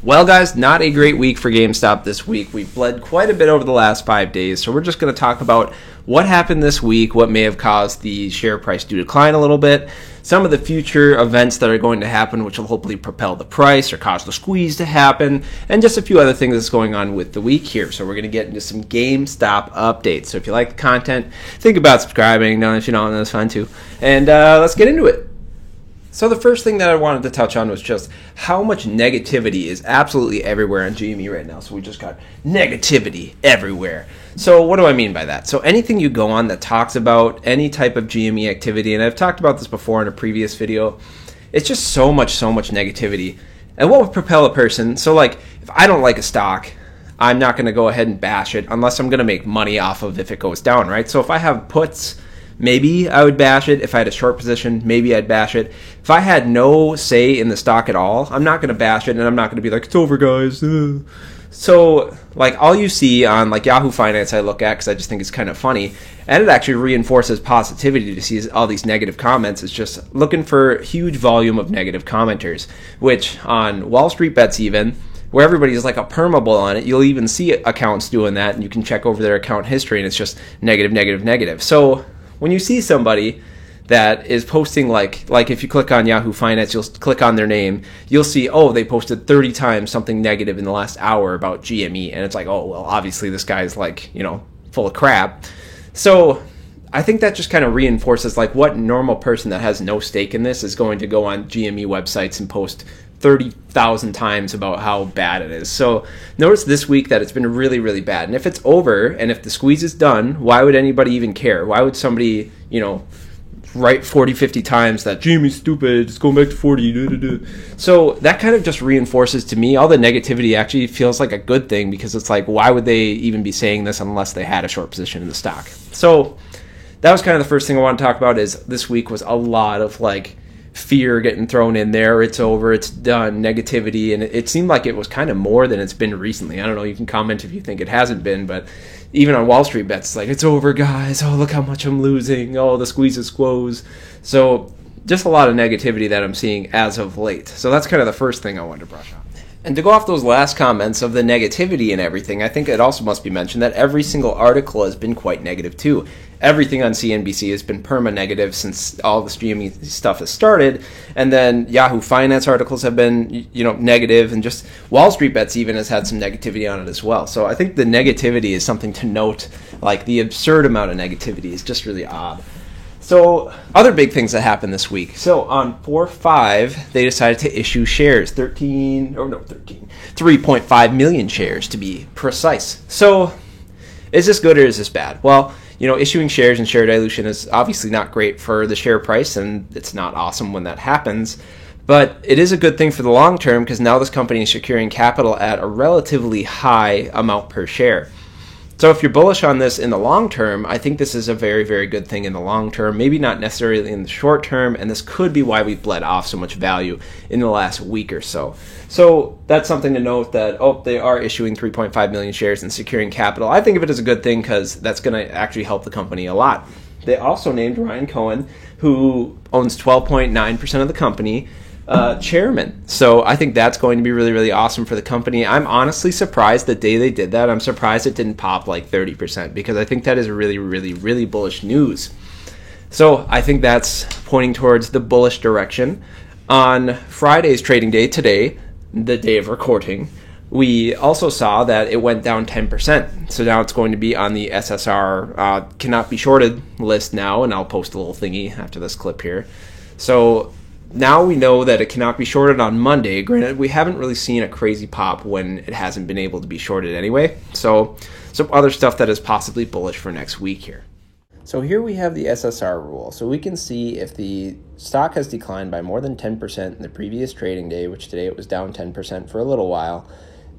Well, guys, not a great week for GameStop this week. We bled quite a bit over the last 5 days, so we're just going to talk about what happened this week, what may have caused the share price to decline a little bit, some of the future events that are going to happen, which will hopefully propel the price or cause the squeeze to happen, and just a few other things that's going on with the week here. So we're going to get into some GameStop updates. So if you like the content, think about subscribing. No, if you don't, that's fine too. And let's get into it. So the first thing that I wanted to touch on was just how much negativity is absolutely everywhere on GME right now. So we just got negativity everywhere. So what do I mean by that? So anything you go on that talks about any type of GME activity, and I've talked about this before in a previous video, it's just so much negativity. And what would propel a person? So like, if I don't like a stock, I'm not going to go ahead and bash it unless I'm going to make money off of if it goes down, right? So if I have puts, maybe I would bash it. If I had a short position, maybe I'd bash it. If I had no say in the stock at all, I'm not going to bash it, and I'm not going to be like, it's over, guys. So, like, all you see on, like, Yahoo Finance I look at, because I just think it's kind of funny, and it actually reinforces positivity to see all these negative comments. It's just looking for huge volume of negative commenters, which on Wall Street Bets even, where everybody's like a permabull on it, you'll even see accounts doing that, and you can check over their account history, and it's just negative. So when you see somebody that is posting like if you click on Yahoo Finance, you'll click on their name, you'll see, oh, they posted 30 times something negative in the last hour about GME, and it's like, oh, well, obviously this guy's like, full of crap. So I think that just kind of reinforces like what normal person that has no stake in this is going to go on GME websites and post 30,000 times about how bad it is. So notice this week that it's been really bad. And if it's over and if the squeeze is done, why would anybody even care? Why would somebody, write 40, 50 times that GME's stupid, it's going back to 40. So that kind of just reinforces to me all the negativity actually feels like a good thing, because it's like, why would they even be saying this unless they had a short position in the stock? So that was kind of the first thing I want to talk about. Is this week was a lot of like fear getting thrown in there. It's over, it's done, negativity, and it seemed like it was kind of more than it's been recently. I don't know, you can comment if you think it hasn't been, but even on Wall Street Bets, it's like, it's over, guys. Oh, look how much I'm losing. Oh, the squeeze is squoze. So just a lot of negativity that I'm seeing as of late. So that's kind of the first thing I wanted to brush on. And to go off those last comments of the negativity and everything, I think it also must be mentioned that every single article has been quite negative too. Everything on CNBC has been perma-negative since all the streaming stuff has started, and then Yahoo Finance articles have been, negative, and just Wall Street Bets even has had some negativity on it as well. So I think the negativity is something to note. Like, the absurd amount of negativity is just really odd. So, other big things that happened this week. So, on 4/5, they decided to issue shares. 3.5 million shares to be precise. So, is this good or is this bad? Well, issuing shares and share dilution is obviously not great for the share price, and it's not awesome when that happens. But it is a good thing for the long term, because now this company is securing capital at a relatively high amount per share. So if you're bullish on this in the long term, I think this is a very good thing in the long term, maybe not necessarily in the short term, and this could be why we bled off so much value in the last week or so. So that's something to note, that, they are issuing 3.5 million shares and securing capital. I think of it as a good thing, because that's going to actually help the company a lot. They also named Ryan Cohen, who owns 12.9% of the company, chairman. So I think that's going to be really awesome for the company. I'm honestly surprised the day they did that. I'm surprised it didn't pop like 30%, because I think that is really bullish news. So I think that's pointing towards the bullish direction. On Friday's trading day, today, the day of recording, we also saw that it went down 10%. So now it's going to be on the SSR cannot be shorted list now, and I'll post a little thingy after this clip here. So now we know that it cannot be shorted on Monday. Granted, we haven't really seen a crazy pop when it hasn't been able to be shorted anyway. So some other stuff that is possibly bullish for next week here. So here we have the SSR rule. So we can see if the stock has declined by more than 10% in the previous trading day, which today it was down 10% for a little while,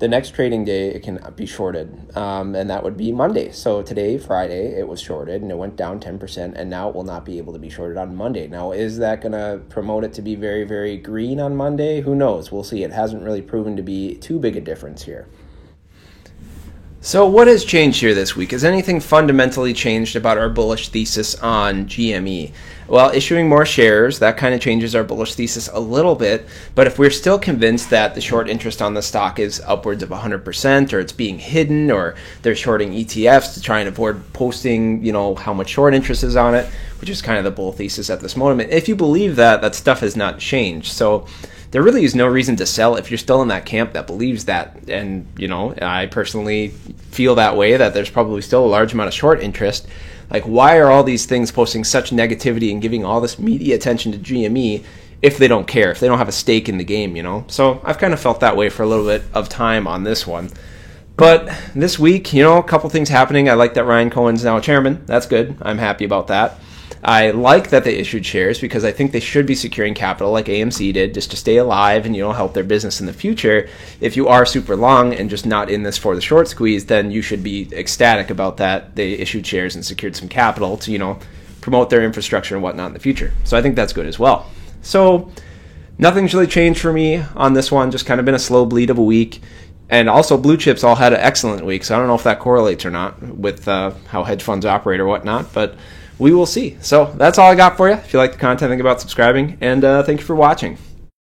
the next trading day it can be shorted, and that would be Monday. So today, Friday, it was shorted and it went down 10%, and now it will not be able to be shorted on Monday. Now, is that going to promote it to be very green on Monday? Who knows? We'll see. It hasn't really proven to be too big a difference here. So what has changed here this week? Has anything fundamentally changed about our bullish thesis on GME? Well, issuing more shares, that kind of changes our bullish thesis a little bit, but if we're still convinced that the short interest on the stock is upwards of 100%, or it's being hidden, or they're shorting ETFs to try and avoid posting, how much short interest is on it, which is kind of the bull thesis at this moment. If you believe that, that stuff has not changed. So there really is no reason to sell if you're still in that camp that believes that. And, I personally feel that way, that there's probably still a large amount of short interest. Like, why are all these things posting such negativity and giving all this media attention to GME if they don't care, if they don't have a stake in the game, So I've kind of felt that way for a little bit of time on this one. But this week, a couple things happening. I like that Ryan Cohen's now chairman. That's good. I'm happy about that. I like that they issued shares because I think they should be securing capital like AMC did, just to stay alive and help their business in the future. If you are super long and just not in this for the short squeeze, then you should be ecstatic about that. They issued shares and secured some capital to promote their infrastructure and whatnot in the future. So I think that's good as well. So nothing's really changed for me on this one. Just kind of been a slow bleed of a week. And also, blue chips all had an excellent week, so I don't know if that correlates or not with how hedge funds operate or whatnot, but we will see. So that's all I got for you. If you like the content, think about subscribing, and thank you for watching.